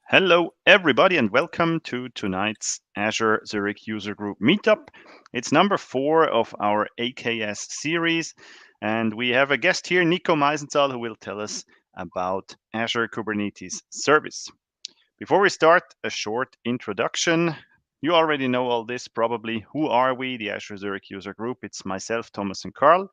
Hello, everybody, and welcome to tonight's Azure Zurich User Group Meetup. It's number 4 of our AKS series, and we have a guest here, Nico Meisenzahl, who will tell us about Azure Kubernetes Service. Before we start, a short introduction. You already know all this probably. Who are we, the Azure Zurich User Group? It's myself, Thomas, and Carl.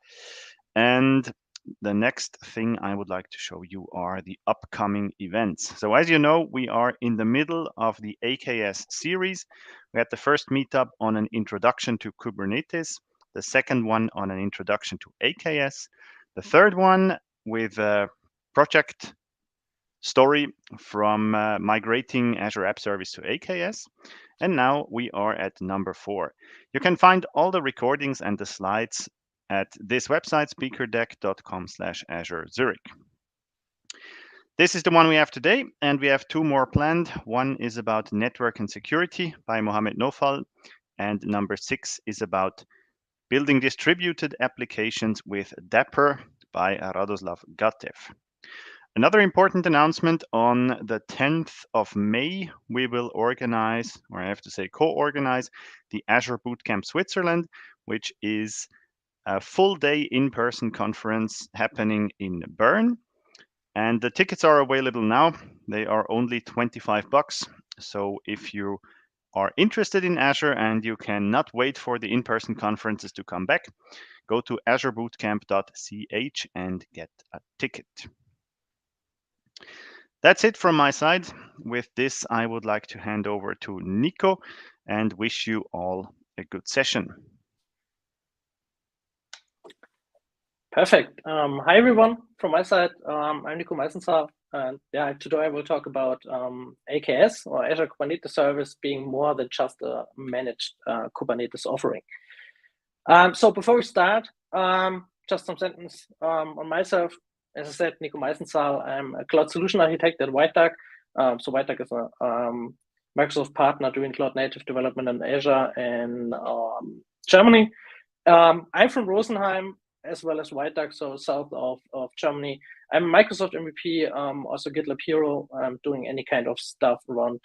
And the next thing I would like to show you are the upcoming events. So as you know, we are in the middle of the AKS series. We had the first meetup on an introduction to Kubernetes, the second one on an introduction to AKS, the third one with a project story from migrating Azure App Service to AKS. And now we are at number 4. You can find all the recordings and the slides at this website, speakerdeck.com/Azure Zurich. This is the one we have today, and we have 2 more planned. One is about network and security by Mohamed Nofal, and number 6 is about building distributed applications with Dapper by Radoslav Gatev. Another important announcement: on the 10th of May, we will organize, or I have to say co-organize, the Azure Bootcamp Switzerland, which is a full-day in-person conference happening in Bern. And the tickets are available now. They are only $25. So if you are interested in Azure and you cannot wait for the in-person conferences to come back, go to azurebootcamp.ch and get a ticket. That's it from my side. With this, I would like to hand over to Nico and wish you all a good session. Perfect. Hi, everyone. From my side, I'm Nico Meisenzahl, and today I will talk about AKS, or Azure Kubernetes Service, being more than just a managed Kubernetes offering. So before we start, just some sentence on myself. As I said, Nico Meisenzahl. I'm a cloud solution architect at White Duck. So White Duck is a Microsoft partner doing cloud native development in Azure in Germany. I'm from Rosenheim, as well as White Duck, so south of Germany. I'm a Microsoft MVP, also GitLab hero. I'm doing any kind of stuff around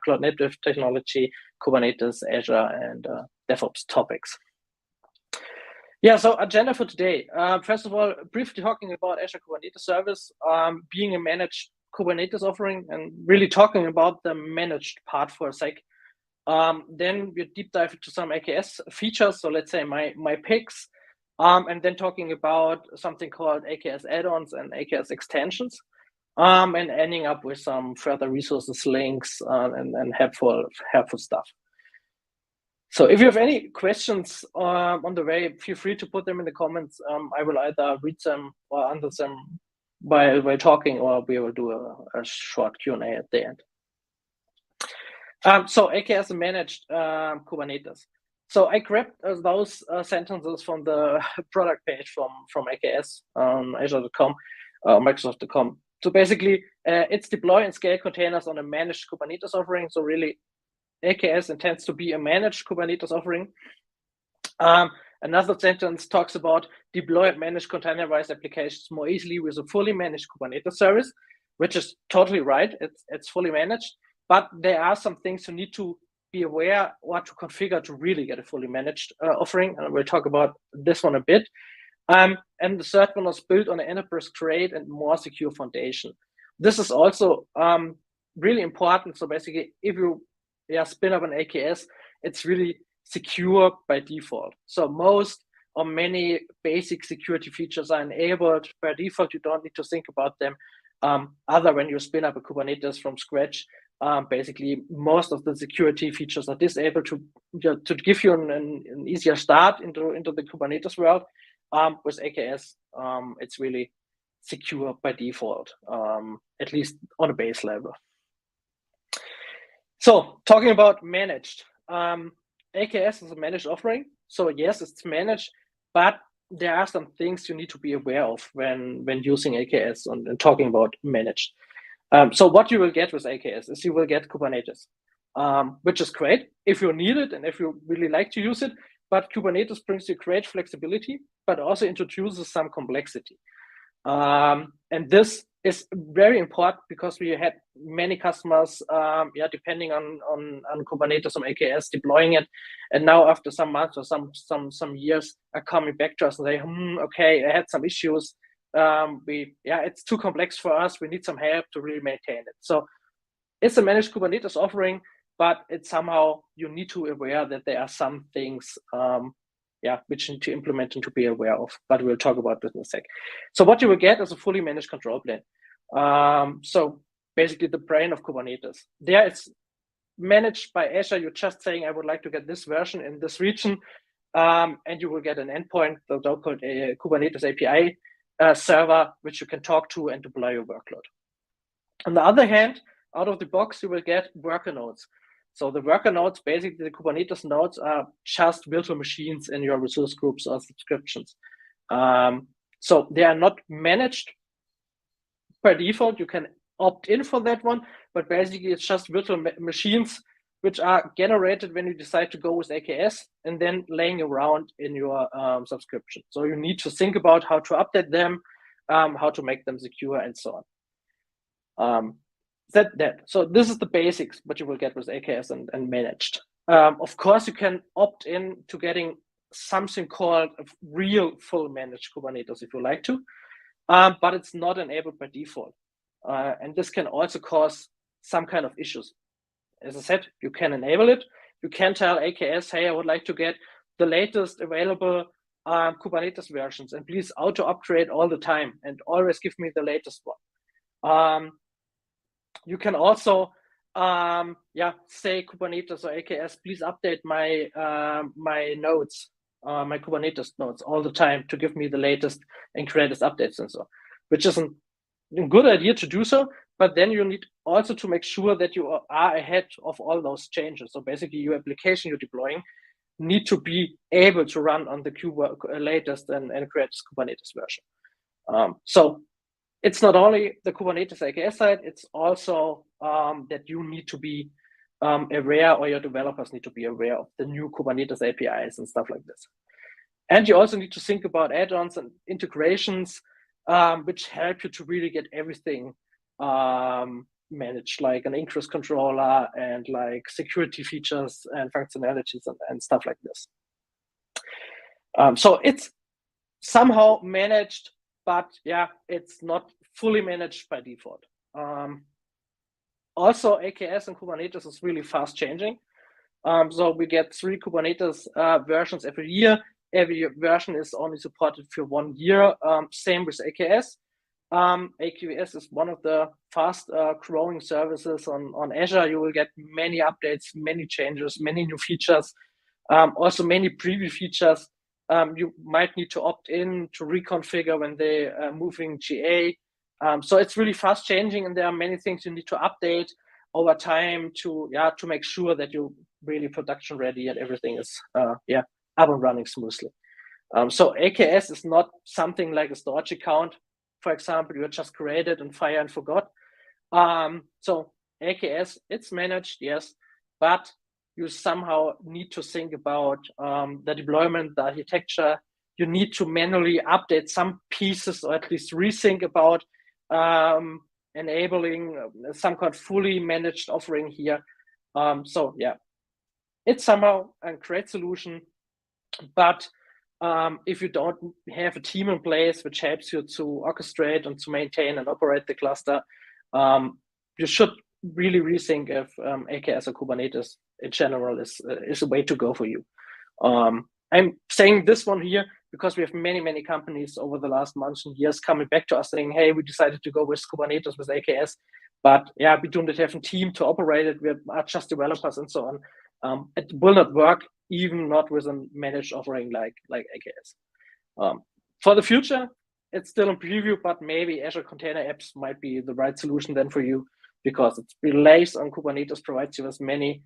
cloud native technology, Kubernetes, Azure, and DevOps topics. So agenda for today. First of all, briefly talking about Azure Kubernetes Service, being a managed Kubernetes offering, and really talking about the managed part for a sec. Then we deep dive into some AKS features, so let's say my picks. And then talking about something called AKS Add-Ons and AKS Extensions, and ending up with some further resources, links, and helpful stuff. So if you have any questions on the way, feel free to put them in the comments. I will either read them or answer them while talking, or we will do a short Q&A at the end. So AKS managed Kubernetes. So I grabbed those sentences from the product page from AKS, Azure.com, Microsoft.com. So basically, it's deploy and scale containers on a managed Kubernetes offering. So really, AKS intends to be a managed Kubernetes offering. Another sentence talks about deploy and manage containerized applications more easily with a fully managed Kubernetes service, which is totally right. It's fully managed, but there are some things you need to be aware what to configure to really get a fully managed offering, and we'll talk about this one a bit. And the third one was built on an enterprise-grade and more secure foundation. This is also really important. So basically, if you spin up an AKS, it's really secure by default. So most or many basic security features are enabled by default. You don't need to think about them. Other when you spin up a Kubernetes from scratch, basically most of the security features are disabled to give you an easier start into the Kubernetes world. With AKS, it's really secure by default, at least on a base level. So talking about managed, AKS is a managed offering. So yes, it's managed, but there are some things you need to be aware of when using AKS and talking about managed. So what you will get with AKS is you will get Kubernetes, which is great if you need it and if you really like to use it. But Kubernetes brings you great flexibility, but also introduces some complexity. And this is very important because we had many customers, depending on Kubernetes, on AKS, deploying it, and now after some months or some years are coming back to us and say, okay, I had some issues. It's too complex for us. We need some help to really maintain it. So it's a managed Kubernetes offering, but it's somehow you need to be aware that there are some things which you need to implement and to be aware of, but we'll talk about this in a sec. So what you will get is a fully managed control plane. So basically the brain of Kubernetes. There it's managed by Azure. You're just saying, I would like to get this version in this region, and you will get an endpoint, the so-called Kubernetes API server, which you can talk to and deploy your workload. On the other hand, out of the box, you will get worker nodes. So the worker nodes, basically the Kubernetes nodes, are just virtual machines in your resource groups or subscriptions. So they are not managed by default. You can opt in for that one, but basically it's just virtual machines which are generated when you decide to go with AKS and then laying around in your subscription. So you need to think about how to update them, how to make them secure, and so on. So this is the basics, what you will get with AKS and managed. Of course, you can opt in to getting something called a real full managed Kubernetes if you like to, but it's not enabled by default. And this can also cause some kind of issues. As I said, you can enable it. You can tell AKS, hey, I would like to get the latest available Kubernetes versions, and please auto upgrade all the time and always give me the latest one. You can also say Kubernetes or AKS, please update my my nodes, my Kubernetes nodes all the time to give me the latest and greatest updates and so on, which is a good idea to do so. But then you need also to make sure that you are ahead of all those changes. So basically your application you're deploying need to be able to run on the latest and greatest Kubernetes version. So it's not only the Kubernetes AKS side, it's also that you need to be aware, or your developers need to be aware of the new Kubernetes APIs and stuff like this. And you also need to think about add-ons and integrations, which help you to really get everything managed, like an ingress controller and like security features and functionalities and stuff like this. So it's somehow managed, but it's not fully managed by default. Also, AKS and Kubernetes is really fast changing. So we get 3 Kubernetes versions every year. Every version is only supported for 1 year. Same with AKS. AKS is one of the fast growing services on Azure. You will get many updates, many changes, many new features, also many preview features. You might need to opt in to reconfigure when they are moving GA. So it's really fast changing, and there are many things you need to update over time to make sure that you're really production ready and everything is up and running smoothly. So AKS is not something like a storage account, for example, you just created and fire and forgot. So AKS, it's managed, yes, but you somehow need to think about the deployment, the architecture. You need to manually update some pieces, or at least rethink about enabling some kind of fully managed offering here. So it's somehow a great solution, but if you don't have a team in place which helps you to orchestrate and to maintain and operate the cluster, you should really rethink if AKS or Kubernetes in general is a way to go for you. I'm saying this one here because we have many companies over the last months and years coming back to us saying, hey, we decided to go with Kubernetes, with AKS, but we don't have a team to operate it. We are just developers and so on. It will not work, even not with a managed offering like AKS. For the future, it's still in preview, but maybe Azure Container Apps might be the right solution then for you, because it relies on Kubernetes, provides you with many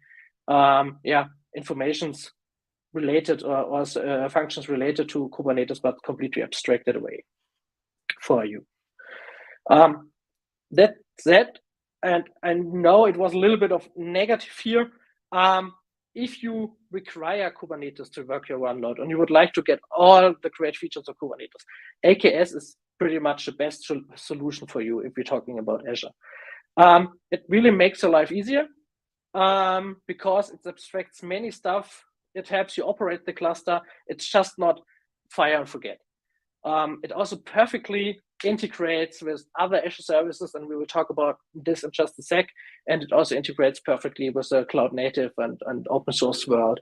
informations related or functions related to Kubernetes, but completely abstracted away for you. That's that. And I know it was a little bit of negative here. If you require Kubernetes to work your workload and you would like to get all the great features of Kubernetes, AKS is pretty much the best solution for you if we're talking about Azure. It really makes your life easier because it abstracts many stuff. It helps you operate the cluster. It's just not fire and forget. It also perfectly integrates with other Azure services, and we will talk about this in just a sec. And it also integrates perfectly with the cloud native and open source world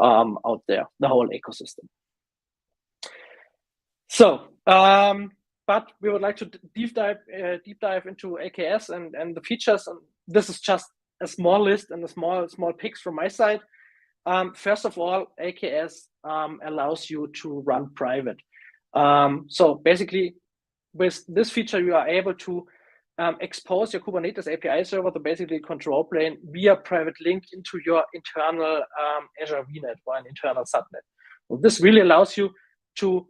out there, the whole ecosystem. So, but we would like to deep dive into AKS and the features. And this is just a small list and a small picks from my side. First of all, AKS allows you to run private. So basically, with this feature, you are able to expose your Kubernetes API server, the basically control plane, via private link into your internal Azure VNet or an internal subnet. So this really allows you to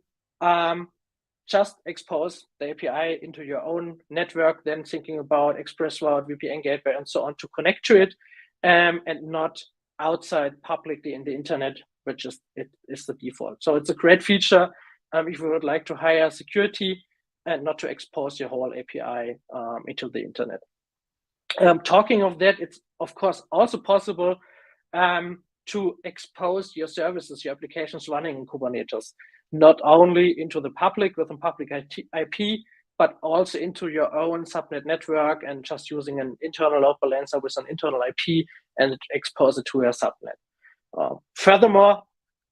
just expose the API into your own network, then thinking about express route, VPN gateway, and so on to connect to it, and not outside publicly in the internet, which is the default. So it's a great feature if you would like to hire security and not to expose your whole API into the internet. Talking of that, it's of course also possible to expose your services, your applications running in Kubernetes, not only into the public with a public IP, but also into your own subnet network and just using an internal load balancer with an internal IP and expose it to your subnet. Furthermore,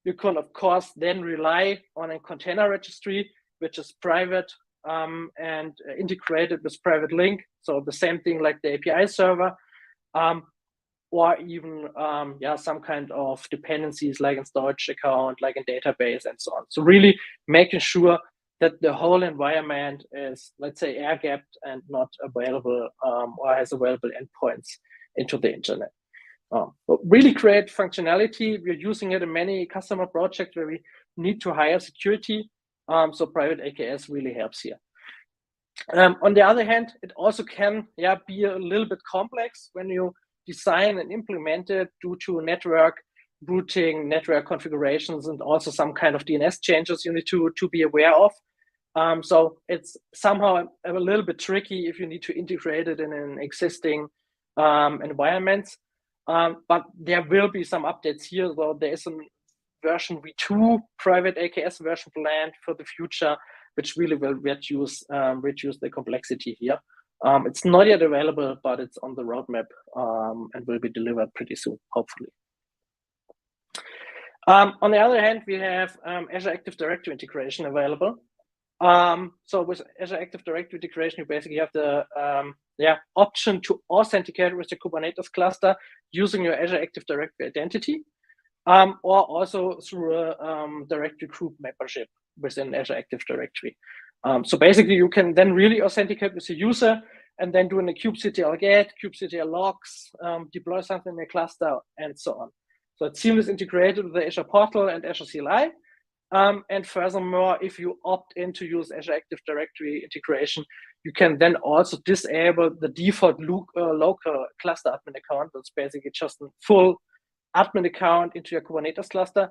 you can of course then rely on a container registry, which is private and integrated with private link. So the same thing like the API server, or even some kind of dependencies like in storage account, like in database and so on. So really making sure that the whole environment is, let's say, air-gapped and not available or has available endpoints into the internet. But really great functionality. We're using it in many customer projects where we need to hire security. So private AKS really helps here. On the other hand, it also can be a little bit complex when you design and implement it due to network routing, network configurations, and also some kind of DNS changes you need to be aware of. So it's somehow a little bit tricky if you need to integrate it in an existing environment. But there will be some updates here. So there is a version V2 private AKS version planned for the future, which really will reduce the complexity here. It's not yet available, but it's on the roadmap and will be delivered pretty soon, hopefully. On the other hand, we have Azure Active Directory integration available. So with Azure Active Directory integration, you basically have the option to authenticate with the Kubernetes cluster using your Azure Active Directory identity, or also through a directory group membership within Azure Active Directory. So basically, you can then really authenticate with the user and then doing a kubectl get, kubectl logs, deploy something in a cluster, and so on. So it's seamless integrated with the Azure portal and Azure CLI. And furthermore, if you opt in to use Azure Active Directory integration, you can then also disable the default local cluster admin account. That's basically just a full admin account into your Kubernetes cluster,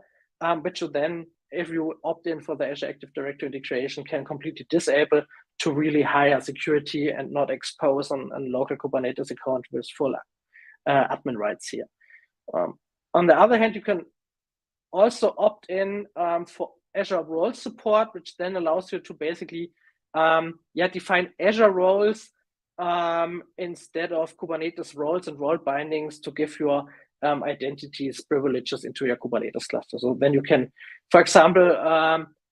which you then, if you opt in for the Azure Active Directory integration, can completely disable to really higher security and not expose a local Kubernetes account with full admin rights here. On the other hand, you can also opt in for Azure roles support, which then allows you to basically define Azure roles instead of Kubernetes roles and role bindings to give your identities privileges into your Kubernetes cluster. So then you can, for example,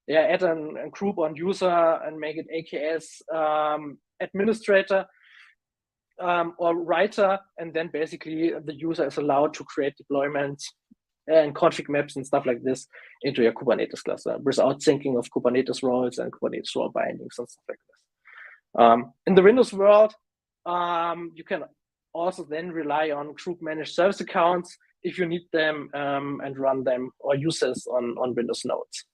add a group on user and make it AKS administrator or writer, and then basically the user is allowed to create deployments and config maps and stuff like this into your Kubernetes cluster without thinking of Kubernetes roles and Kubernetes role bindings and stuff like this. In the Windows world, you can also then rely on group managed service accounts if you need them and run them or use this on Windows nodes.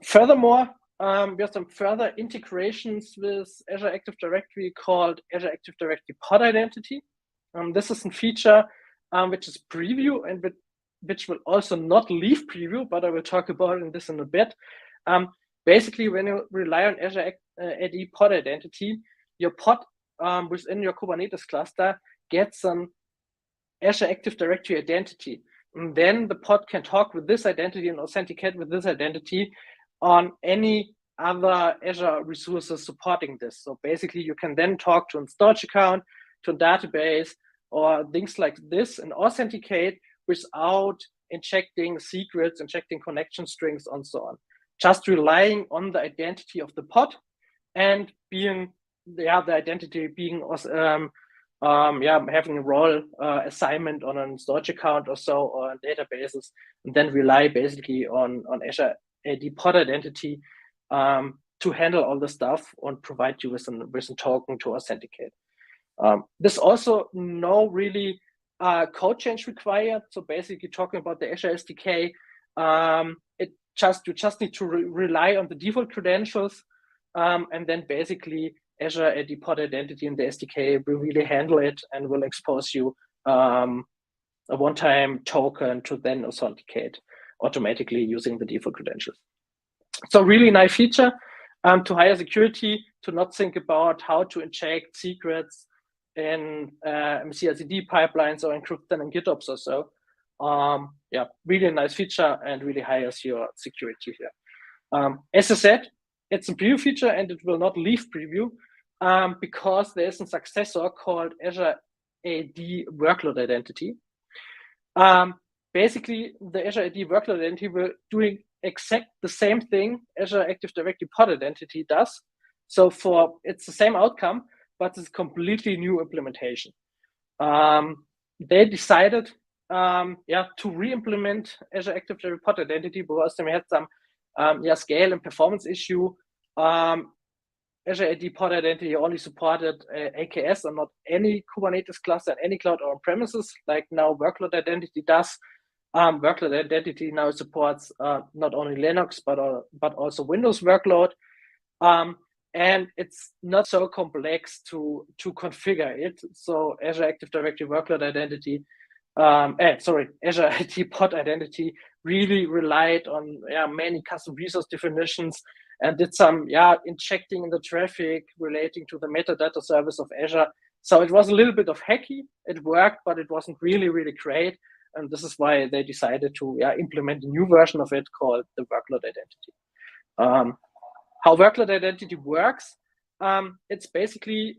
Furthermore, we have some further integrations with Azure Active Directory called Azure Active Directory pod identity. This is a feature which is preview and which will also not leave preview, but I will talk about this in a bit. basically, when you rely on Azure AD pod identity, your pod within your Kubernetes cluster gets an Azure Active Directory identity. And then the pod can talk with this identity and authenticate with this identity on any other Azure resources supporting this. So basically, you can then talk to a storage account, to a database, or things like this and authenticate without injecting secrets, injecting connection strings, and so on. Just relying on the identity of the pod and being the identity being having a role assignment on a storage account or so, or on databases, and then rely basically on Azure AD pod identity to handle all the stuff and provide you with a token to authenticate. There's also no really code change required. So basically, talking about the Azure SDK, you just need to rely on the default credentials, and then basically Azure AD pod identity in the SDK will really handle it and will expose you a one-time token to then authenticate automatically using the default credentials. So really nice feature to higher security, to not think about how to inject secrets in CI/CD pipelines or encrypt them in GitOps or so. Really nice feature and really hires your security here. As I said, it's a preview feature and it will not leave preview because there's a successor called Azure AD Workload Identity. Basically, the Azure AD Workload Identity will doing exact the same thing Azure Active Directory pod identity does. So it's the same outcome, but it's a completely new implementation. They decided to re-implement Azure Active Directory pod identity because they had some scale and performance issue. Azure AD pod identity only supported AKS and not any Kubernetes cluster and any cloud or on-premises, like now Workload Identity does. Workload Identity now supports not only Linux, but also Windows workload. And it's not so complex to configure it. So Azure Active Directory Workload Identity, Azure AD pod identity really relied on many custom resource definitions and did some injecting in the traffic relating to the metadata service of Azure. So it was a little bit of hacky. It worked, but it wasn't really, really great. And this is why they decided to implement a new version of it called the Workload Identity. How Workload Identity works, it's basically,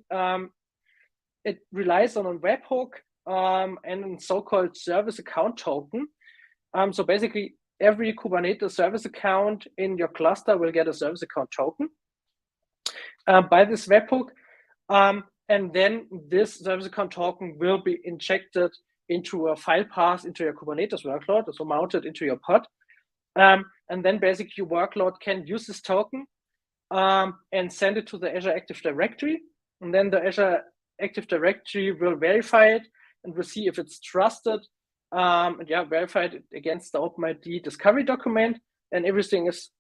it relies on a webhook and a so-called service account token. So basically, every Kubernetes service account in your cluster will get a service account token by this webhook. And then this service account token will be injected into a file path into your Kubernetes workload, so mounted into your pod. And then basically your workload can use this token and send it to the Azure Active Directory. And then the Azure Active Directory will verify it and will see if it's trusted. Verify it against the OpenID discovery document, and everything is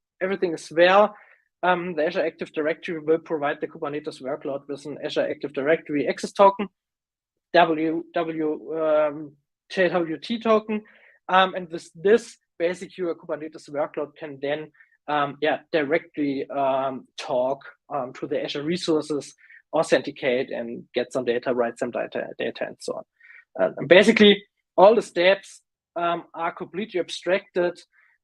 well. The Azure Active Directory will provide the Kubernetes workload with an Azure Active Directory access token, JWT token, and with this, basically your Kubernetes workload can then directly talk to the Azure resources, authenticate, and get some data, write some data, and so on. And basically, all the steps are completely abstracted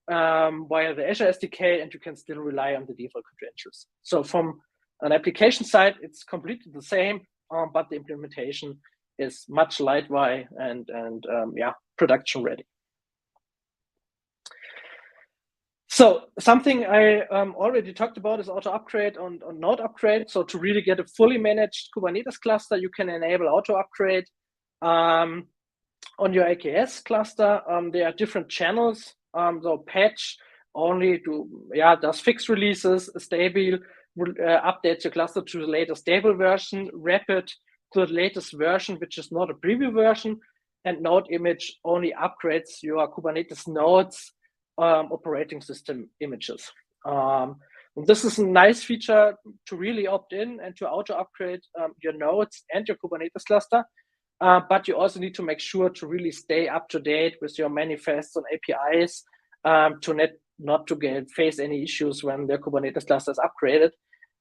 via the Azure SDK, and you can still rely on the default credentials. So from an application side, it's completely the same, but the implementation is much lightweight and production ready. So something I already talked about is auto upgrade on node upgrade. So to really get a fully managed Kubernetes cluster, you can enable auto upgrade on your AKS cluster. There are different channels. So patch only does fixed releases, stable updates your cluster to the latest stable version, rapid to the latest version, which is not a preview version, and node image only upgrades your Kubernetes nodes operating system images. This is a nice feature to really opt in and to auto upgrade your nodes and your Kubernetes cluster. But you also need to make sure to really stay up to date with your manifests and APIs to not to face any issues when their Kubernetes cluster is upgraded.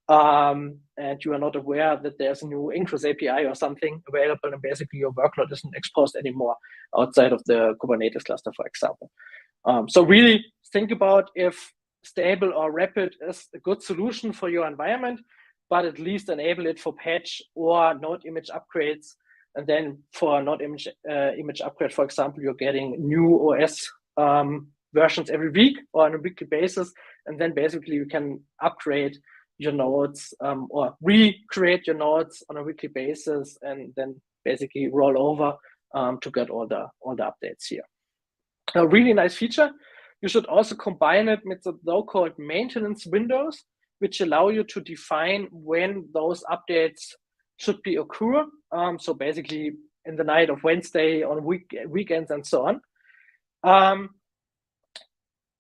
And you are not aware that there's a new Ingress API or something available, and basically your workload isn't exposed anymore outside of the Kubernetes cluster, for example. So really think about if stable or rapid is a good solution for your environment, but at least enable it for patch or node image upgrades. And then for node image upgrade, for example, you're getting new OS versions every week or on a weekly basis. And then basically you can upgrade your nodes or recreate your nodes on a weekly basis, and then basically roll over to get all the updates here. A really nice feature. You should also combine it with the so-called maintenance windows, which allow you to define when those updates should be occur. So basically in the night of Wednesday, on weekends, and so on.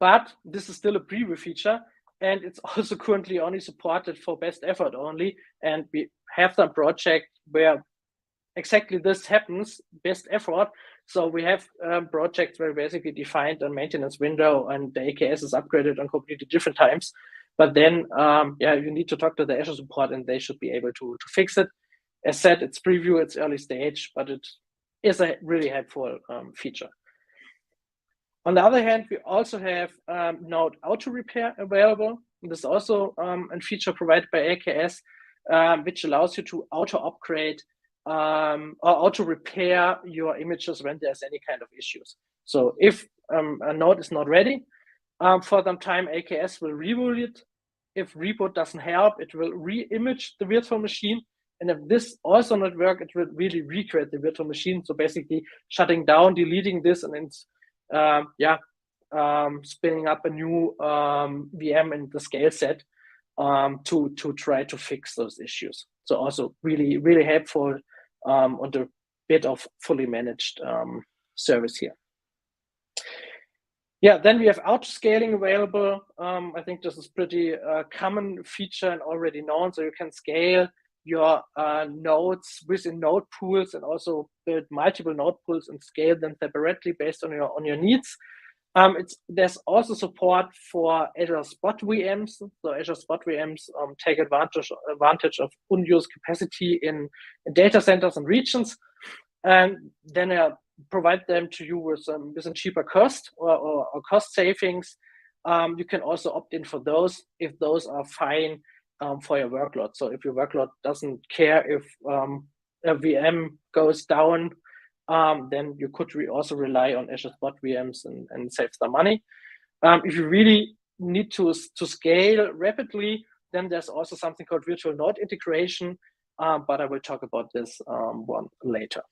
But this is still a preview feature, and it's also currently only supported for best effort only. And we have some project where exactly this happens, best effort. So we have projects where we basically defined a maintenance window and the AKS is upgraded on completely different times. But then, you need to talk to the Azure support and they should be able to fix it. As said, it's preview, it's early stage, but it is a really helpful feature. On the other hand, we also have node auto repair available. And this is also a feature provided by AKS, which allows you to auto upgrade or auto repair your images when there's any kind of issues. So if a node is not ready for some time, AKS will reboot it. If reboot doesn't help, it will re-image the virtual machine. And if this also not work, it will really recreate the virtual machine. So basically shutting down, deleting this, and it's spinning up a new VM in the scale set to try to fix those issues. So also really, really helpful on the bit of fully managed service here. Yeah, then we have auto-scaling available. I think this is pretty common feature and already known. So you can scale your nodes within node pools and also build multiple node pools and scale them separately based on your needs. There's also support for Azure Spot VMs. So Azure Spot VMs take advantage of unused capacity in data centers and regions, and then provide them to you with a cheaper cost or cost savings. You can also opt in for those if those are fine for your workload. So if your workload doesn't care if a VM goes down, then you could also rely on Azure Spot VMs and save some money. If you really need to scale rapidly, then there's also something called virtual node integration, but I will talk about this one later.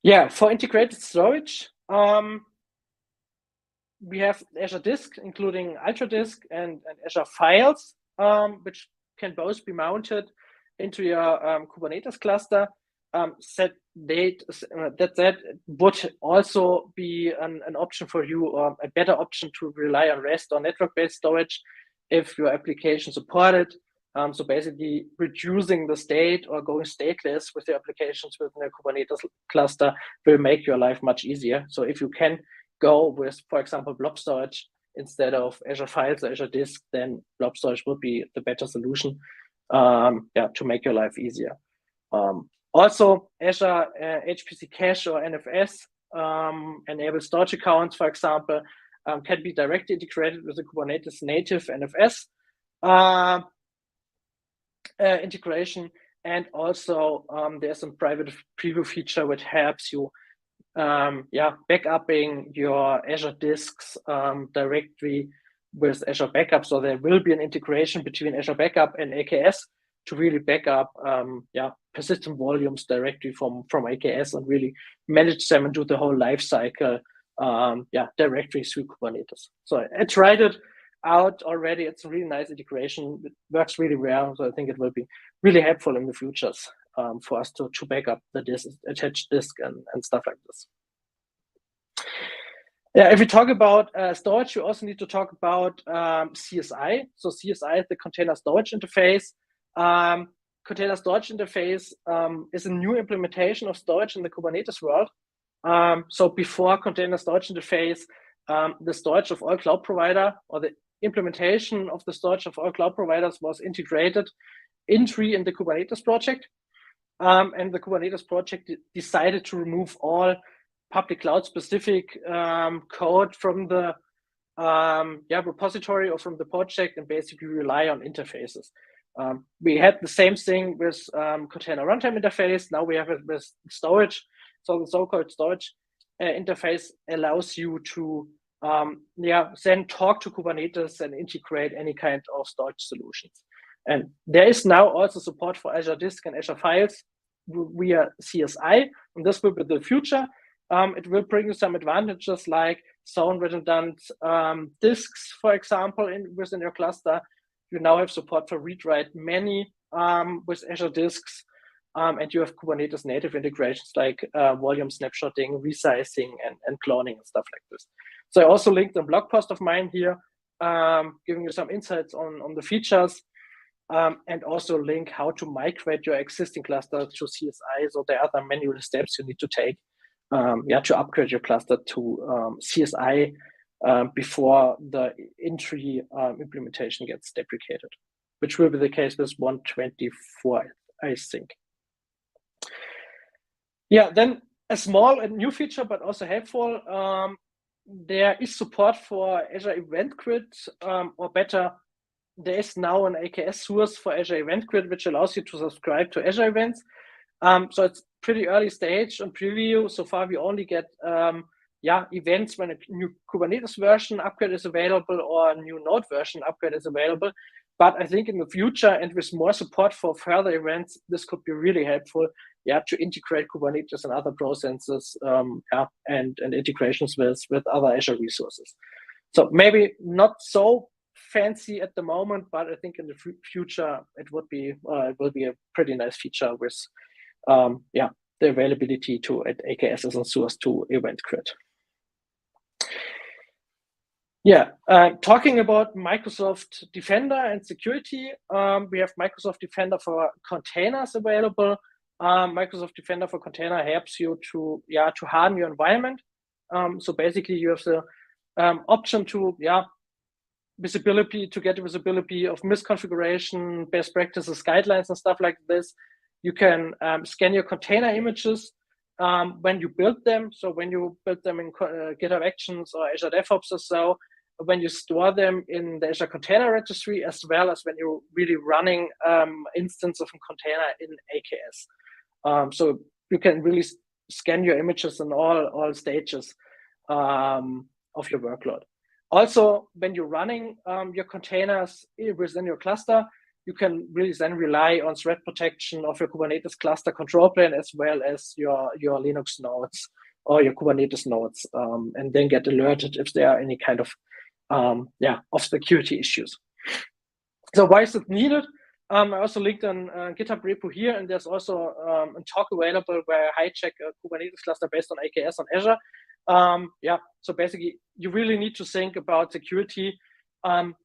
Yeah, for integrated storage, we have Azure Disk, including UltraDisk and Azure Files, which can both be mounted into your Kubernetes cluster. That would also be an option for you, or a better option to rely on REST or network-based storage if your application support it. So basically reducing the state or going stateless with your applications within a Kubernetes cluster will make your life much easier. So if you can go with, for example, blob storage instead of Azure Files or Azure Disk, then blob storage would be the better solution to make your life easier. Also, Azure HPC Cache or NFS enable storage accounts, for example, can be directly integrated with the Kubernetes native NFS integration. And also there's some private preview feature which helps you backupping your Azure disks directly with Azure Backup. So there will be an integration between Azure Backup and AKS to really back up persistent volumes directly from AKS and really manage them and do the whole life cycle directly through Kubernetes. So I tried it out already. It's a really nice integration. It works really well. So I think it will be really helpful in the futures for us to back up the disk, attached disk and stuff like this. Yeah, if we talk about storage, we also need to talk about CSI. So CSI is the container storage interface. Container storage interface is a new implementation of storage in the Kubernetes world. So before container storage interface, the storage of all cloud provider, or the implementation of the storage of all cloud providers, was integrated in the Kubernetes project. And the Kubernetes project decided to remove all public cloud specific code from the repository or from the project, and basically rely on interfaces. We had the same thing with container runtime interface. Now we have it with storage. So the so-called storage interface allows you to then talk to Kubernetes and integrate any kind of storage solutions. And there is now also support for Azure Disk and Azure Files via CSI, and this will be the future. It will bring you some advantages like zone redundant disks, for example, within your cluster. You now have support for read-write many with Azure Disks, and you have Kubernetes native integrations like volume snapshotting, resizing, and cloning and stuff like this. So I also linked a blog post of mine here, giving you some insights on the features, and also link how to migrate your existing cluster to CSI. So there are other manual steps you need to take to upgrade your cluster to CSI before the in-tree implementation gets deprecated, which will be the case with 1.24, I think. Yeah, then a small and new feature, but also helpful. There is support for Azure Event Grid, or better, there is now an AKS source for Azure Event Grid, which allows you to subscribe to Azure events. So it's pretty early stage on preview. So far, we only get events when a new Kubernetes version upgrade is available or a new node version upgrade is available. But I think in the future, and with more support for further events, this could be really helpful, to integrate Kubernetes and other processes, and integrations with other Azure resources. So maybe not so fancy at the moment, but I think in the future it will be a pretty nice feature with the availability to add AKS as a source to Event Grid. Talking about Microsoft Defender and security, we have Microsoft Defender for containers available. Microsoft Defender for Container helps you to harden your environment. So basically, you have the option to get visibility of misconfiguration, best practices, guidelines, and stuff like this. You can scan your container images when you build them. So when you build them in GitHub Actions or Azure DevOps or so, when you store them in the Azure Container Registry, as well as when you're really running instance of a container in AKS. So you can really scan your images in all stages of your workload. Also, when you're running your containers within your cluster, you can really then rely on threat protection of your Kubernetes cluster control plane, as well as your Linux nodes or your Kubernetes nodes, and then get alerted if there are any kind of security issues. So why is it needed? I also linked a GitHub repo here, and there's also a talk available where I hijack a Kubernetes cluster based on AKS on Azure. So basically, you really need to think about security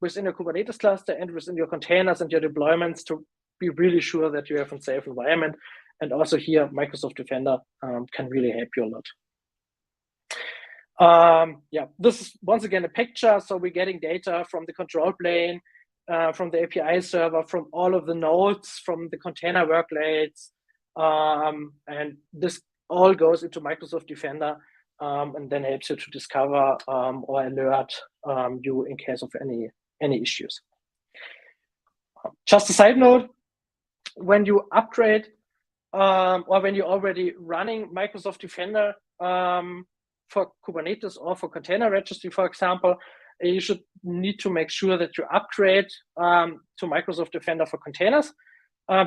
within your Kubernetes cluster and within your containers and your deployments to be really sure that you have a safe environment. And also here, Microsoft Defender can really help you a lot. This is once again a picture. So we're getting data from the control plane, from the API server, from all of the nodes, from the container workloads, and this all goes into Microsoft Defender, and then helps you to discover or alert you in case of any issues. Just a side note: when you upgrade or when you're already running Microsoft Defender for Kubernetes or for container registry, for example, you should need to make sure that you upgrade to Microsoft Defender for containers,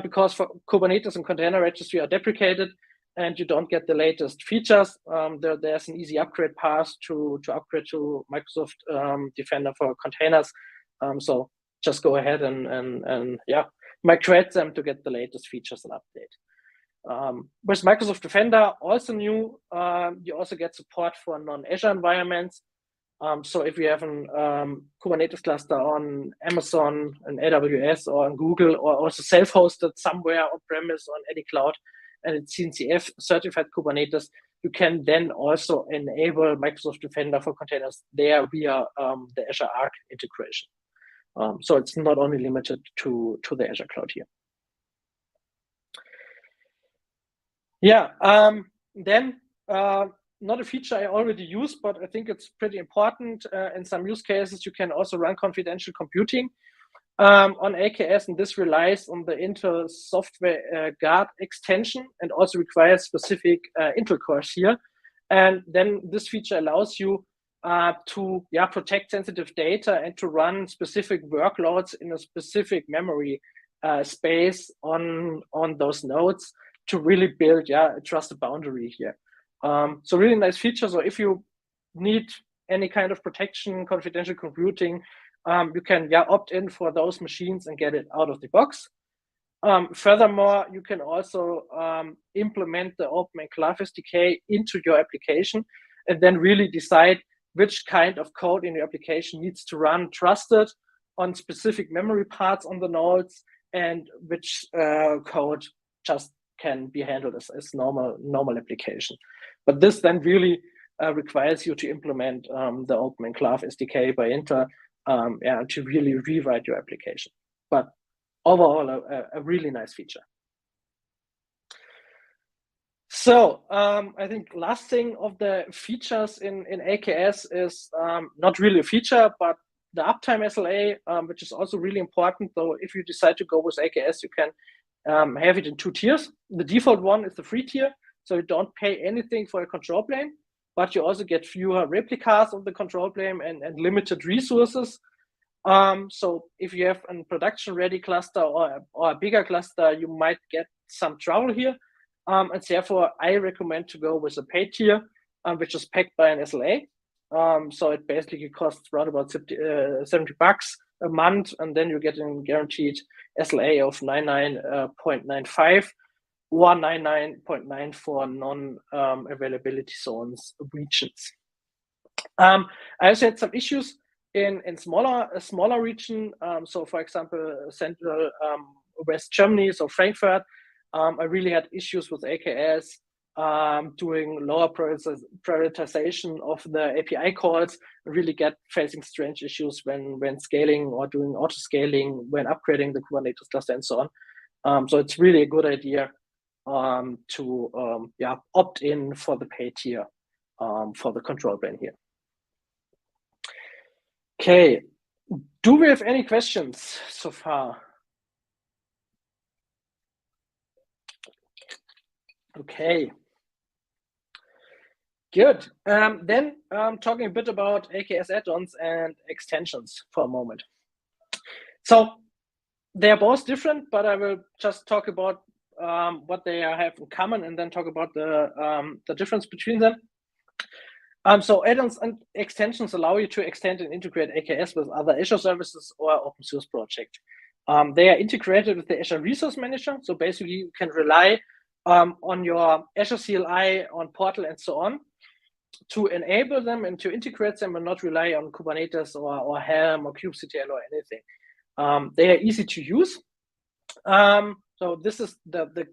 because for Kubernetes and container registry are deprecated and you don't get the latest features. There's an easy upgrade path to upgrade to Microsoft Defender for containers. So just go ahead and migrate them to get the latest features and update. With Microsoft Defender, also new, you also get support for non-Azure environments. So if you have a Kubernetes cluster on Amazon and AWS or on Google, or also self-hosted somewhere on-premise on any cloud, and it's CNCF certified Kubernetes, you can then also enable Microsoft Defender for containers there via the Azure Arc integration. So it's not only limited to the Azure cloud here. Yeah, then not a feature I already use, but I think it's pretty important. In some use cases, you can also run confidential computing on AKS, and this relies on the Intel Software Guard extension and also requires specific Intel cores here. And then this feature allows you to protect sensitive data and to run specific workloads in a specific memory space on those nodes to really build a trusted boundary here. So really nice feature. So if you need any kind of protection, confidential computing, you can opt in for those machines and get it out of the box. Furthermore, you can also implement the Open Enclave SDK into your application and then really decide which kind of code in your application needs to run trusted on specific memory parts on the nodes and which code just can be handled as normal application. But this then really requires you to implement the Open Enclave SDK by Intel to really rewrite your application. But overall, a really nice feature. So I think last thing of the features in AKS is not really a feature, but the uptime SLA, which is also really important. So if you decide to go with AKS, you can have it in 2 tiers. The default one is the free tier, so you don't pay anything for a control plane, but you also get fewer replicas of the control plane and limited resources. So if you have a production-ready cluster or a bigger cluster, you might get some trouble here. And therefore, I recommend to go with a paid tier, which is packed by an SLA. So it basically costs around about $70 a month, and then you get a guaranteed SLA of 99.95 or 99.9 for non-availability zones regions. I also had some issues in smaller region. So for example, central West Germany, so Frankfurt, I really had issues with AKS doing lower prioritization of the API calls, really facing strange issues when scaling or doing auto scaling, when upgrading the Kubernetes cluster and so on. So it's really a good idea to opt in for the paid tier for the control plane here. Okay, do we have any questions so far? Okay, good. Then talking a bit about AKS add-ons and extensions for a moment. So they are both different, but I will just talk about what they have in common and then talk about the difference between them. So add-ons and extensions allow you to extend and integrate AKS with other Azure services or open source projects. They are integrated with the Azure Resource Manager. So basically you can rely on your Azure CLI, on Portal and so on to enable them and to integrate them and not rely on Kubernetes or Helm or kubectl or anything. They are easy to use. So this is the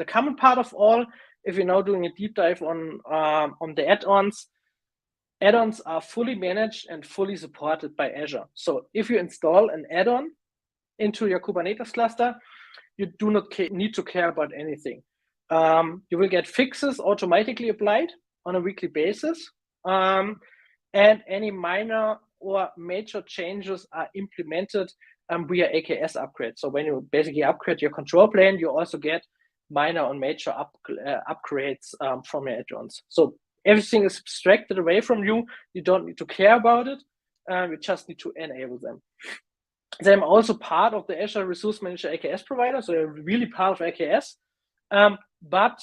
common part of all. If you're now doing a deep dive on the add-ons, add-ons are fully managed and fully supported by Azure. So if you install an add-on into your Kubernetes cluster, you do not need to care about anything. You will get fixes automatically applied on a weekly basis, and any minor or major changes are implemented via AKS upgrades. So when you basically upgrade your control plane, you also get minor and major upgrades from your add-ons. So everything is abstracted away from you. You don't need to care about it. You just need to enable them. They're also part of the Azure Resource Manager AKS provider, so they're really part of AKS. But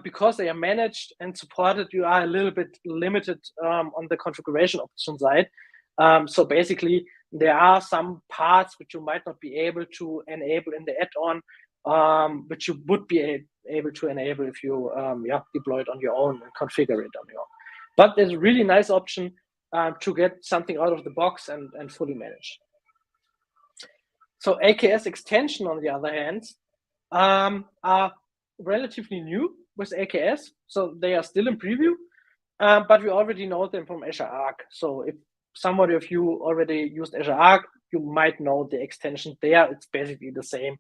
because they are managed and supported, you are a little bit limited on the configuration option side. So basically, there are some parts which you might not be able to enable in the add-on, which you would be able to enable if you deploy it on your own and configure it on your own. But there's a really nice option to get something out of the box and fully managed. So AKS extension, on the other hand, are relatively new. with AKS, so they are still in preview, but we already know them from Azure Arc. So if somebody of you already used Azure Arc, you might know the extension there. It's basically the same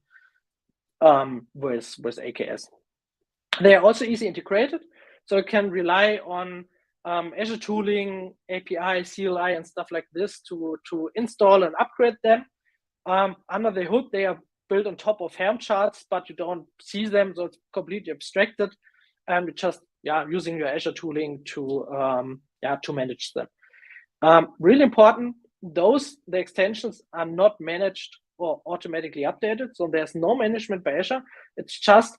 with AKS. They are also easy integrated, so you can rely on Azure tooling, API, CLI, and stuff like this to install and upgrade them. Under the hood, they are built on top of Helm charts, but you don't see them, so it's completely abstracted, and just using your Azure tooling to manage them. Really important, the extensions are not managed or automatically updated, so there's no management by Azure. It's just,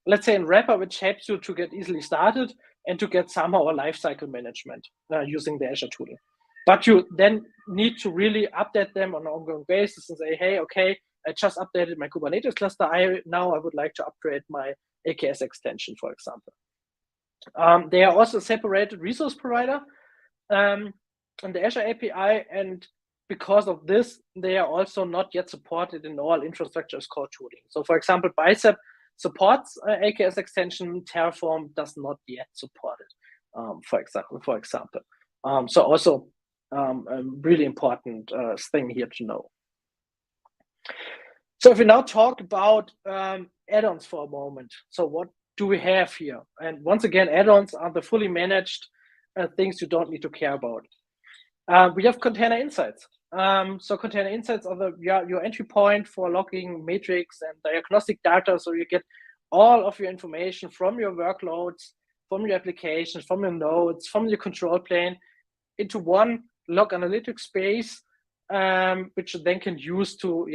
let's say, a wrapper which helps you to get easily started and to get somehow a lifecycle management using the Azure tooling. But you then need to really update them on an ongoing basis and say, hey, okay, I just updated my Kubernetes cluster. Now I would like to upgrade my AKS extension, for example. They are also a separated resource provider on the Azure API, and because of this, they are also not yet supported in all infrastructure as code tooling. So, for example, Bicep supports AKS extension. Terraform does not yet support it, for example. So also a really important thing here to know. So if we now talk about add-ons for a moment, so what do we have here? And once again, add-ons are the fully managed things you don't need to care about. We have Container Insights. So Container Insights are your entry point for logging metrics and diagnostic data. So you get all of your information from your workloads, from your applications, from your nodes, from your control plane into one log analytics space, which you then can use to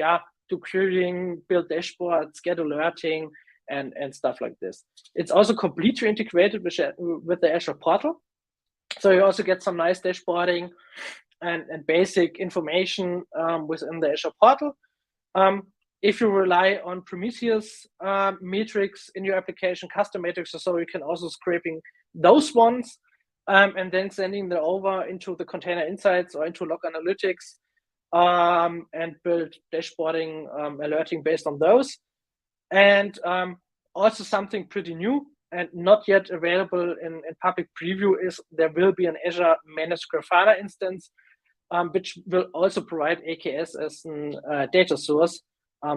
querying, build dashboards, get alerting, and stuff like this. It's also completely integrated with the Azure portal. So you also get some nice dashboarding and basic information within the Azure portal. If you rely on Prometheus metrics in your application, custom metrics, so you can also scraping those ones and then sending them over into the Container Insights or into Log Analytics and build dashboarding, alerting based on those. And also something pretty new and not yet available in public preview is there will be an Azure managed Grafana instance, which will also provide AKS as a data source.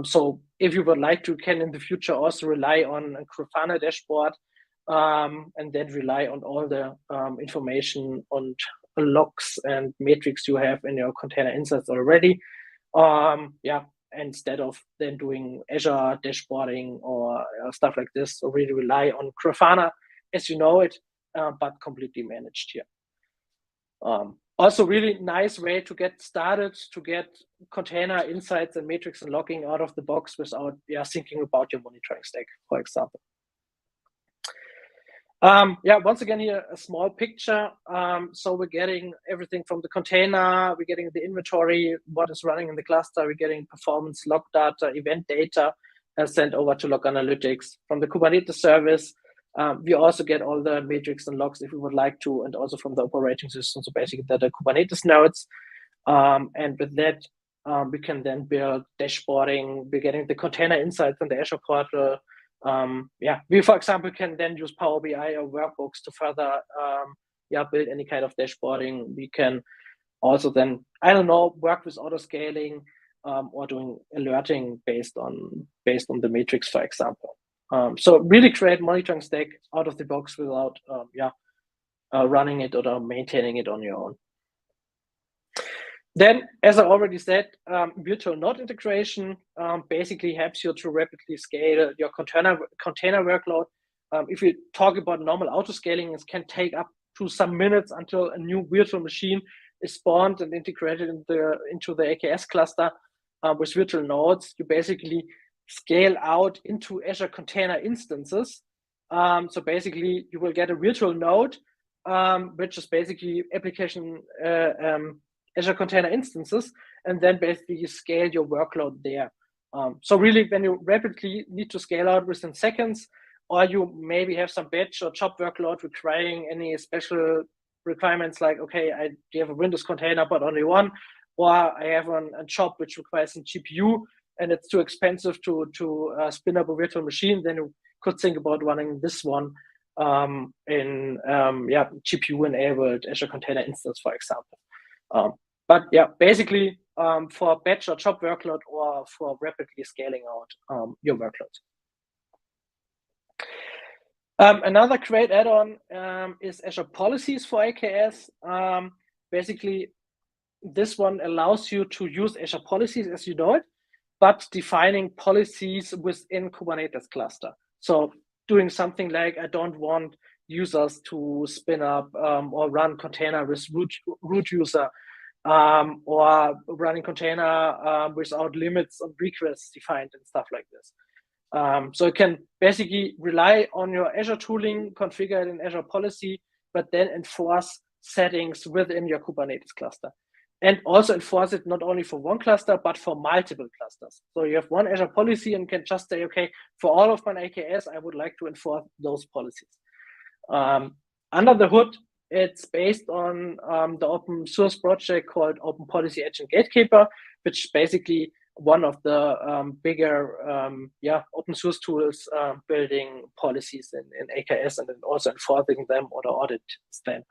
So if you would like to, can in the future also rely on a Grafana dashboard and then rely on all the information on logs and metrics you have in your Container Insights already. Instead of then doing Azure dashboarding or stuff like this. So really rely on Grafana as you know it, but completely managed here. Also really nice way to get started, to get Container Insights and metrics and logging out of the box without thinking about your monitoring stack, for example. Once again here, a small picture. So we're getting everything from the container, we're getting the inventory, what is running in the cluster, we're getting performance log data, event data sent over to Log Analytics. From the Kubernetes service, we also get all the metrics and logs if we would like to, and also from the operating system, so basically the Kubernetes nodes. And with that, we can then build dashboarding. We're getting the Container Insights in the Azure portal. We, for example, can then use Power BI or workbooks to further build any kind of dashboarding. We can also then, work with auto scaling or doing alerting based on the metrics, for example. So really create monitoring stack out of the box without running it or maintaining it on your own. Then, as I already said, virtual node integration basically helps you to rapidly scale your container workload. If you talk about normal auto scaling, it can take up to some minutes until a new virtual machine is spawned and integrated into the AKS cluster. With virtual nodes, you basically scale out into Azure container instances. So basically, you will get a virtual node, which is basically application Azure container instances, and then basically you scale your workload there. So really, when you rapidly need to scale out within seconds, or you maybe have some batch or job workload requiring any special requirements like, okay, I have a Windows container, but only one, or I have a job which requires a GPU, and it's too expensive to spin up a virtual machine, then you could think about running this one in GPU-enabled Azure Container Instance, for example. But yeah, basically for batch or job workload or for rapidly scaling out your workloads. Another great add-on is Azure Policies for AKS. Basically, this one allows you to use Azure Policies as you know it, but defining policies within Kubernetes cluster. So doing something like, I don't want users to spin up or run container with root user, or running container without limits on requests defined and stuff like this. So you can basically rely on your Azure tooling, configure it in Azure Policy, but then enforce settings within your Kubernetes cluster. And also enforce it not only for one cluster, but for multiple clusters. So you have one Azure policy and can just say, okay, for all of my AKS, I would like to enforce those policies. Under the hood, it's based on the open source project called Open Policy Agent Gatekeeper, which is basically one of the bigger open source tools building policies in AKS and then also enforcing them or the audit them.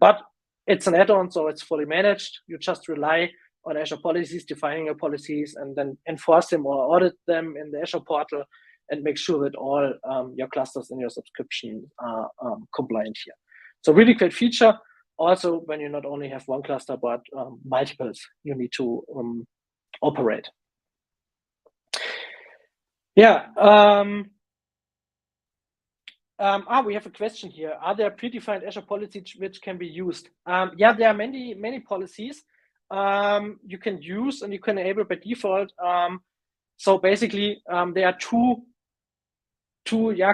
But it's an add-on, so it's fully managed. You just rely on Azure Policies, defining your policies, and then enforce them or audit them in the Azure portal and make sure that all your clusters in your subscription are compliant here. So really great feature. Also, when you not only have one cluster, but multiples you need to operate. Yeah. We have a question here. Are there predefined Azure policies which can be used? Yeah, there are many policies you can use and you can enable by default. So basically, there are two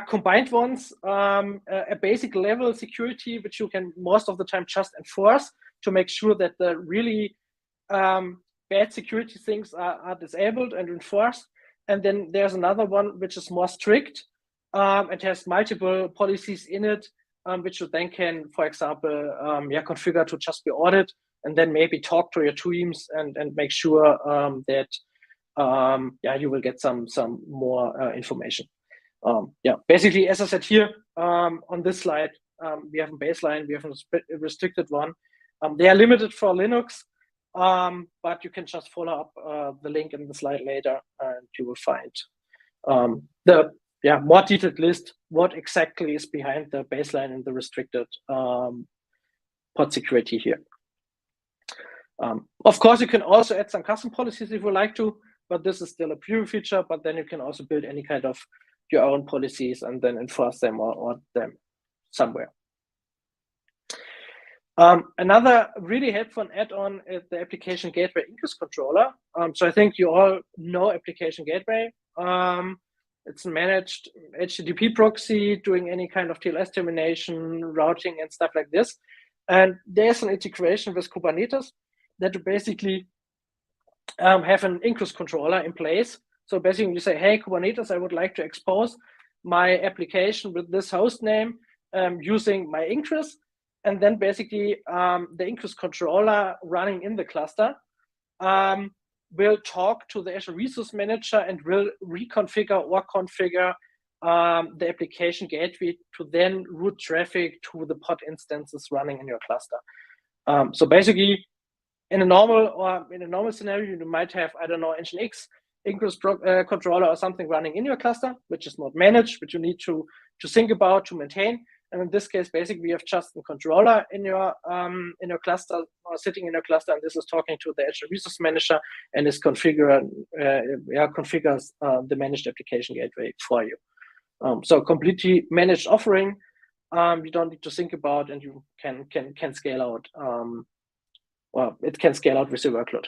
combined ones. A basic level security, which you can most of the time just enforce to make sure that the really bad security things are disabled and enforced. And then there's another one which is more strict. It has multiple policies in it, which you then can, for example, configure to just be audited, and then maybe talk to your teams and make sure that you will get some more information. Basically, as I said here on this slide, we have a baseline, we have a restricted one. They are limited for Linux, but you can just follow up the link in the slide later, and you will find the more detailed list, what exactly is behind the baseline and the restricted pod security here. Of course, you can also add some custom policies if you like to, but this is still a preview feature, but then you can also build any kind of your own policies and then enforce them or them somewhere. Another really helpful add-on is the Application Gateway Ingress Controller. So I think you all know Application Gateway. It's a managed HTTP proxy doing any kind of TLS termination, routing, and stuff like this. And there's an integration with Kubernetes that you basically have an ingress controller in place. So basically you say, hey, Kubernetes, I would like to expose my application with this host name using my ingress. And then basically the ingress controller running in the cluster will talk to the Azure Resource Manager and will reconfigure or configure the application gateway to then route traffic to the pod instances running in your cluster. So basically, in a normal scenario, you might have, I don't know, Nginx ingress controller or something running in your cluster, which is not managed, which you need to think about to maintain. And in this case, basically, we have just a controller in your cluster or sitting in your cluster, and this is talking to the Azure Resource Manager and is configures the managed application gateway for you. So completely managed offering. You don't need to think about, and you can scale out. It can scale out with your workload.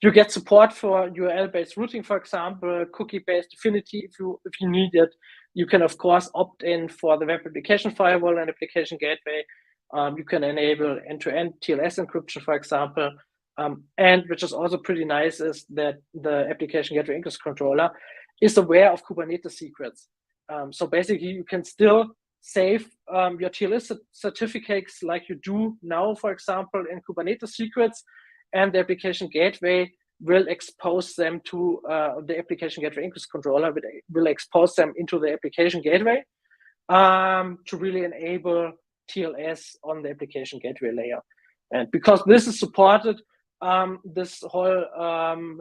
You get support for URL-based routing, for example, cookie-based affinity if you need it. You can, of course, opt in for the web application firewall and application gateway. You can enable end-to-end TLS encryption, for example. And which is also pretty nice is that the application gateway ingress controller is aware of Kubernetes secrets. So basically, you can still save your TLS certificates like you do now, for example, in Kubernetes secrets. And the application gateway will expose them to the application gateway ingress controller, will expose them into the application gateway to really enable TLS on the application gateway layer. And because this is supported, this whole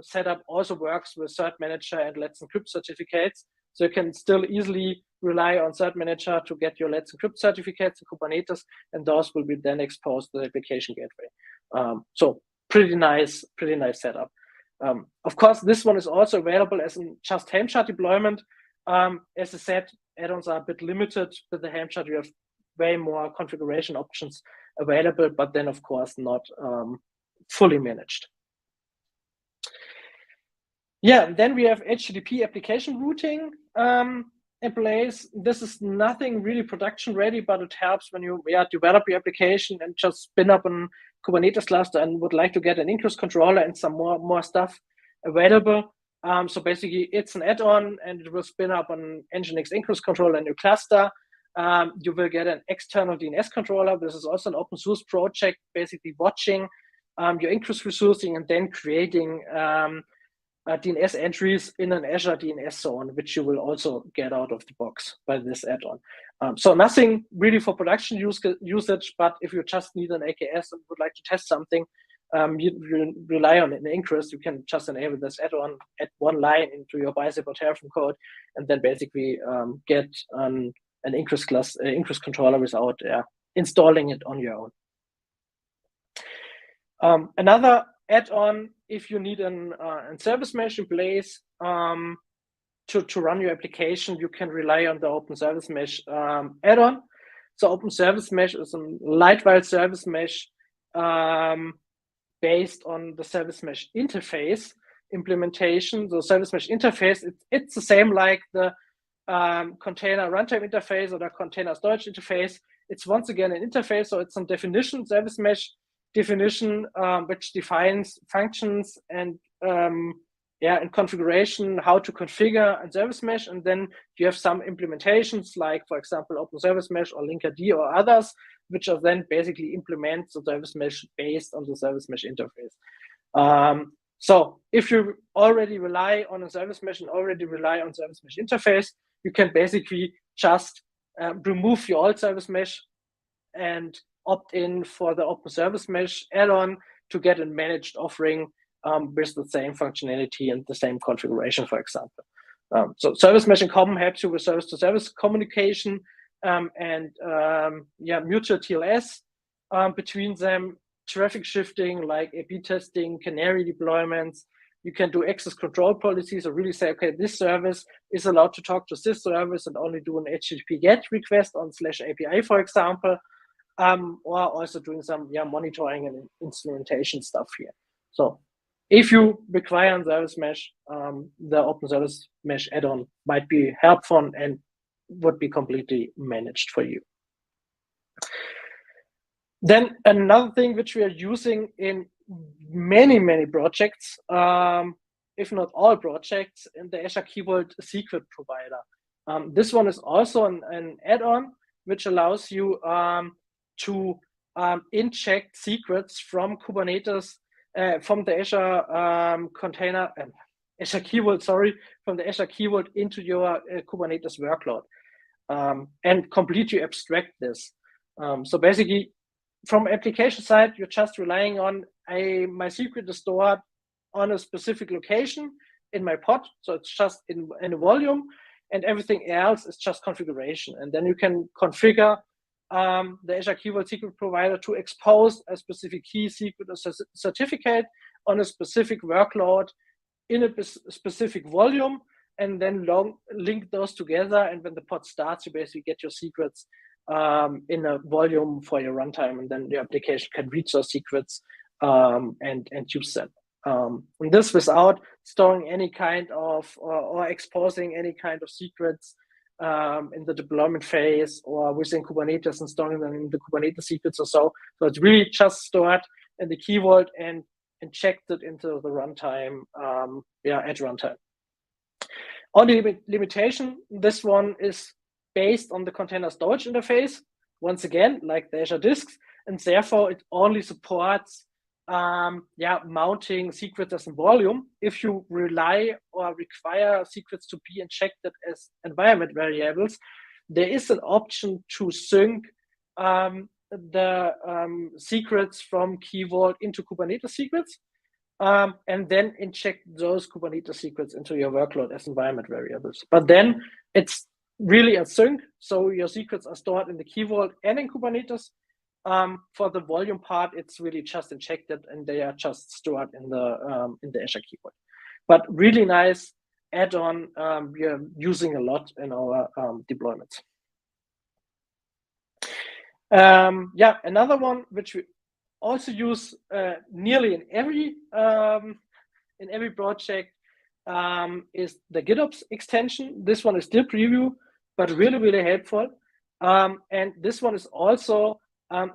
setup also works with Cert Manager and Let's Encrypt certificates. So you can still easily rely on Cert Manager to get your Let's Encrypt certificates in Kubernetes, and those will be then exposed to the application gateway. So pretty nice setup. Of course, this one is also available as a just Helm chart deployment. As I said, add-ons are a bit limited with the Helm chart. You have way more configuration options available, but then of course not fully managed. Yeah, then we have HTTP application routing in place. This is nothing really production ready, but it helps when you develop your application and just spin up a Kubernetes cluster and would like to get an ingress controller and some more stuff available. So basically it's an add-on and it will spin up an Nginx ingress controller in your cluster. You will get an external DNS controller. This is also an open source project, basically watching your ingress resourcing and then creating DNS entries in an Azure DNS zone, which you will also get out of the box by this add-on. So nothing really for production usage, but if you just need an AKS and would like to test something, you rely on an ingress, you can just enable this add-on, add one line into your bicep or Terraform code, and then basically get an ingress controller without installing it on your own. Another add-on, if you need a service mesh in place to run your application, you can rely on the Open Service Mesh add-on. So Open Service Mesh is a lightweight service mesh based on the Service Mesh interface implementation. The Service Mesh interface, it's the same like the container runtime interface or the container storage interface. It's once again an interface, so it's some definition, service mesh definition, which defines functions and and configuration, how to configure a service mesh, and then you have some implementations like, for example, Open Service Mesh or Linkerd or others, which are then basically implement the service mesh based on the service mesh interface. So if you already rely on a service mesh and already rely on service mesh interface, you can basically just remove your old service mesh and opt in for the Open Service Mesh add-on to get a managed offering with the same functionality and the same configuration, for example. So Service Mesh in common helps you with service-to-service communication and mutual TLS between them, traffic shifting like A/B testing, canary deployments. You can do access control policies or really say, okay, this service is allowed to talk to this service and only do an HTTP GET request on /API, for example, or also doing some monitoring and instrumentation stuff here. So if you require a service mesh, the Open Service Mesh add-on might be helpful and would be completely managed for you. Then another thing which we are using in many projects, if not all projects, in the Azure Key Vault secret provider. This one is also an add-on which allows you to inject secrets from Kubernetes, from the Azure container, Azure Key Vault, from the Azure Key Vault into your Kubernetes workload, and completely abstract this. So basically, from application side, you're just relying on my secret is stored on a specific location in my pod, so it's just in a volume, and everything else is just configuration. And then you can configure the Azure Key Vault secret provider to expose a specific key, secret, or certificate on a specific workload in a specific volume, and then link those together. And when the pod starts, you basically get your secrets in a volume for your runtime, and then your application can reach those secrets and use them. And this without storing any kind of or exposing any kind of secrets in the deployment phase or within Kubernetes and storing them in the Kubernetes secrets or so. So it's really just stored in the Key Vault and injected into the runtime at runtime. Only limitation, this one is based on the container storage interface, once again, like the Azure disks, and therefore it only supports mounting secrets as a volume. If you rely or require secrets to be injected as environment variables, there is an option to sync the secrets from Key Vault into Kubernetes secrets, and then inject those Kubernetes secrets into your workload as environment variables. But then it's really a sync, so your secrets are stored in the Key Vault and in Kubernetes. For the volume part, it's really just injected and they are just stored in the Azure Key Vault. But really nice add-on we are using a lot in our deployments. Another one which we also use nearly in every project is the GitHub extension. This one is still preview, but really helpful. And this one is also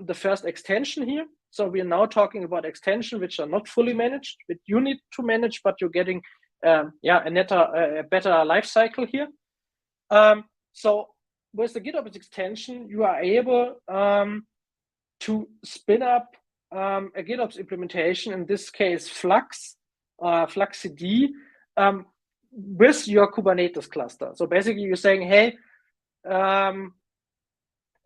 the first extension here. So we are now talking about extensions which are not fully managed, which you need to manage, but you're getting a better life cycle here. So with the GitHub extension, you are able to spin up a GitHub implementation, in this case Flux CD, with your Kubernetes cluster. So basically you're saying, hey,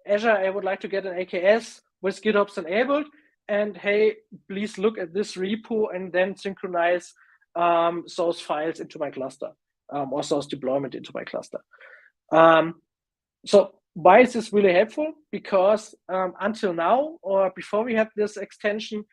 Azure, I would like to get an AKS with GitHub enabled, and hey, please look at this repo and then synchronize those files into my cluster, or those deployment into my cluster. So why is this really helpful? Because until now, or before we had this extension,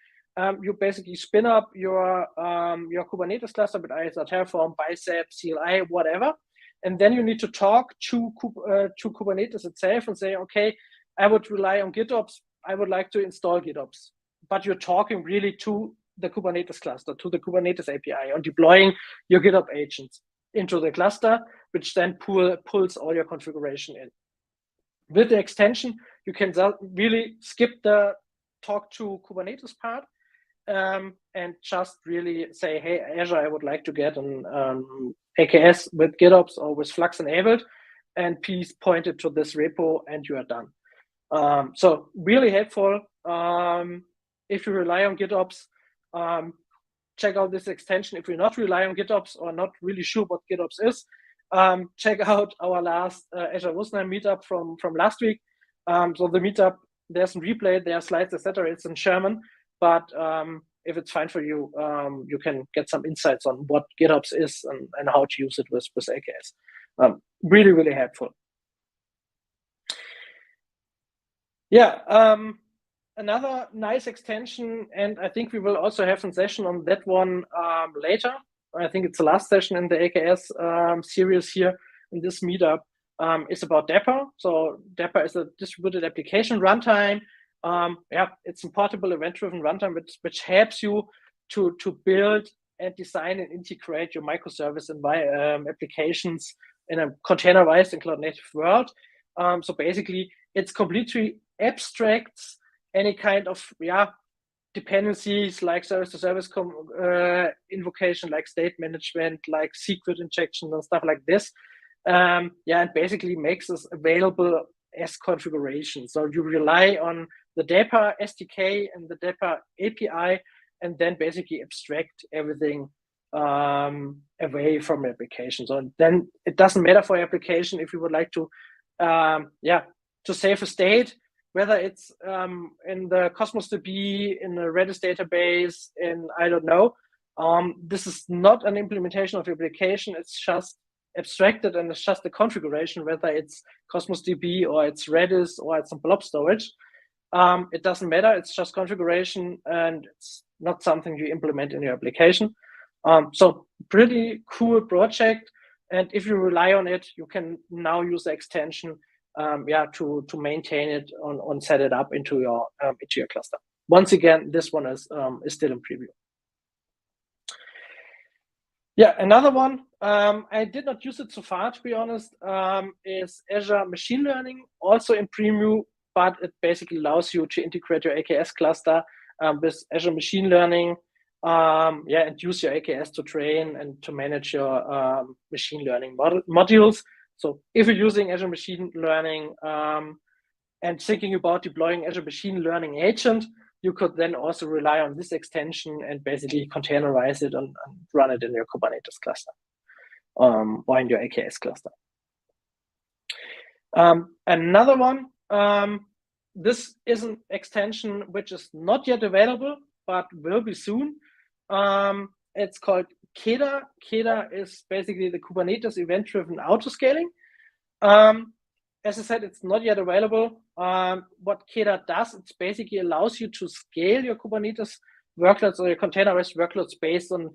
you basically spin up your Kubernetes cluster with either Terraform, Bicep, CLI, whatever, and then you need to talk to Kubernetes itself and say, okay, I would rely on GitOps. I would like to install GitOps. But you're talking really to the Kubernetes cluster, to the Kubernetes API, on deploying your GitHub agents into the cluster, which then pulls all your configuration in. With the extension, you can really skip the talk to Kubernetes part and just really say, hey, Azure, I would like to get an AKS with GitOps or with Flux enabled, and please point it to this repo and you are done. So really helpful. If you rely on GitOps, check out this extension. If you're not relying on GitOps or not really sure what GitOps is, check out our last Azure Runtime meetup from last week. So the meetup, there's a replay, there are slides, etc. It's in German, but if it's fine for you, you can get some insights on what GitOps is and how to use it with AKS. Really helpful. Yeah, another nice extension, and I think we will also have a session on that one later. I think it's the last session in the AKS series here in this meetup, is about Dapper. So Dapper is a distributed application runtime. It's a portable event-driven runtime which helps you to build and design and integrate your microservice applications in a containerized and cloud-native world. So basically, it's completely abstracts any kind of dependencies like service-to-service invocation, like state management, like secret injection and stuff like this. And basically makes this available as configuration. So you rely on the Dapper SDK and the Dapper API, and then basically abstract everything away from your application. So then it doesn't matter for your application if you would like to save a state, whether it's in the Cosmos DB, in the Redis database, in I don't know. This is not an implementation of your application. It's just abstracted, and it's just the configuration, whether it's Cosmos DB or it's Redis or it's some blob storage. It doesn't matter. It's just configuration, and it's not something you implement in your application. So pretty cool project. And if you rely on it, you can now use the extension to maintain it and set it up into your cluster. Once again, this one is still in preview. Yeah, another one, I did not use it so far, to be honest, is Azure Machine Learning, also in preview, but it basically allows you to integrate your AKS cluster with Azure Machine Learning, and use your AKS to train and to manage your machine learning modules. So if you're using Azure Machine Learning and thinking about deploying Azure Machine Learning Agent, you could then also rely on this extension and basically containerize it and run it in your Kubernetes cluster or in your AKS cluster. Another one, this is an extension which is not yet available, but will be soon. It's called KEDA. KEDA is basically the Kubernetes event-driven autoscaling. As I said, it's not yet available. What KEDA does, it basically allows you to scale your Kubernetes workloads or your containerized workloads based on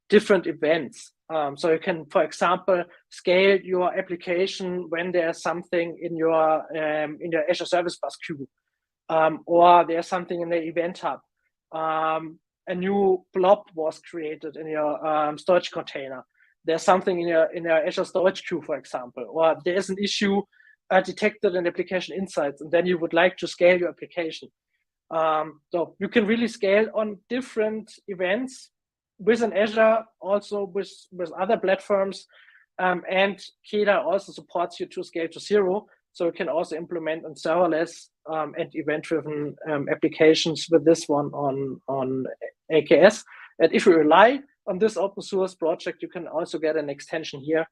different events. So you can, for example, scale your application when there's something in your Azure Service Bus queue, or there's something in the Event Hub. A new blob was created in your storage container. There's something in your Azure Storage queue, for example, or there is an issue detected in Application Insights, and then you would like to scale your application. So you can really scale on different events within Azure, also with other platforms, and KEDA also supports you to scale to 0. So you can also implement on serverless and event-driven applications with this one on AKS. And if you rely on this open source project, you can also get an extension here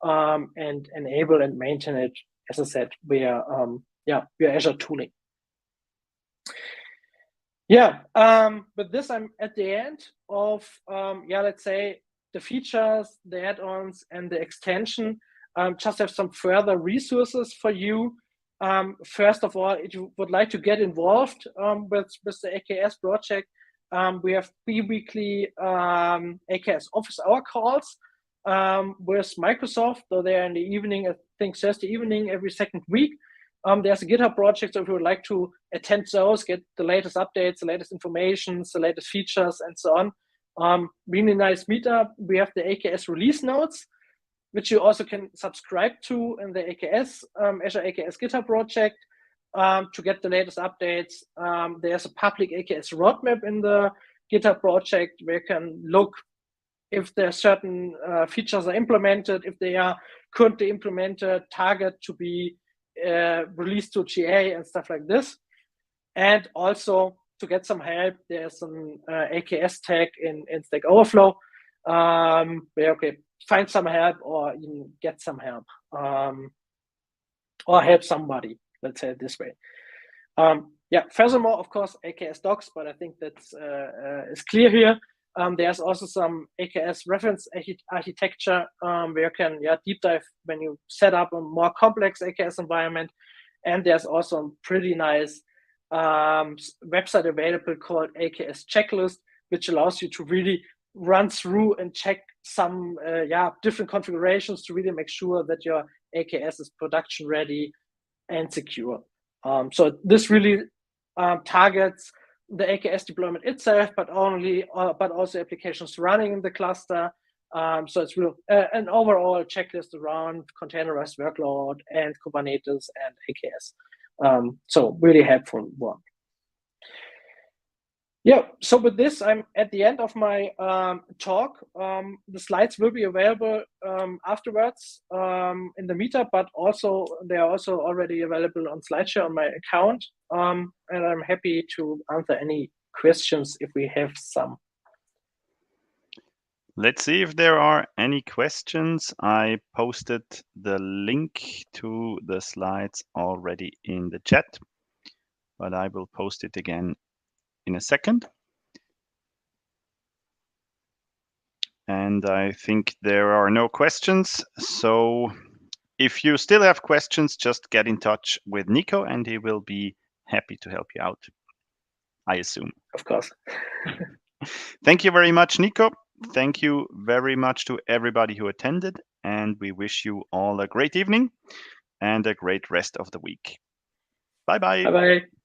and enable and maintain it, as I said, via Azure tooling. With this, I'm at the end of, let's say, the features, the add-ons, and the extension. Just have some further resources for you. First of all, if you would like to get involved with the AKS project, we have bi-weekly AKS office hour calls with Microsoft. So they're in the evening, I think Thursday evening every second week. There's a GitHub project, so if you would like to attend those, get the latest updates, the latest information, the latest features, and so on. Really nice meetup. We have the AKS release notes, which you also can subscribe to in the AKS, Azure AKS GitHub project to get the latest updates. There's a public AKS roadmap in the GitHub project where you can look if there are certain features are implemented, if they are currently implemented, target to be released to GA and stuff like this. And also to get some help, there's an AKS tag in Stack Overflow where find some help or even get some help or help somebody, let's say it this way. Furthermore, of course, AKS docs, but I think that's is clear here. There's also some AKS reference architecture where you can deep dive when you set up a more complex AKS environment. And there's also a pretty nice website available called AKS Checklist, which allows you to really run through and check some different configurations to really make sure that your AKS is production ready and secure. So this really targets the AKS deployment itself, but also applications running in the cluster. So it's real an overall checklist around containerized workload and Kubernetes and AKS. So really helpful one. So with this, I'm at the end of my talk. The slides will be available afterwards in the meetup, but also they are also already available on SlideShare on my account. And I'm happy to answer any questions if we have some. Let's see if there are any questions. I posted the link to the slides already in the chat, but I will post it again in a second. And I think there are no questions. So if you still have questions, just get in touch with Nico and he will be happy to help you out, I assume. Of course. Thank you very much, Nico. Thank you very much to everybody who attended, and we wish you all a great evening and a great rest of the week. Bye-bye. Bye-bye.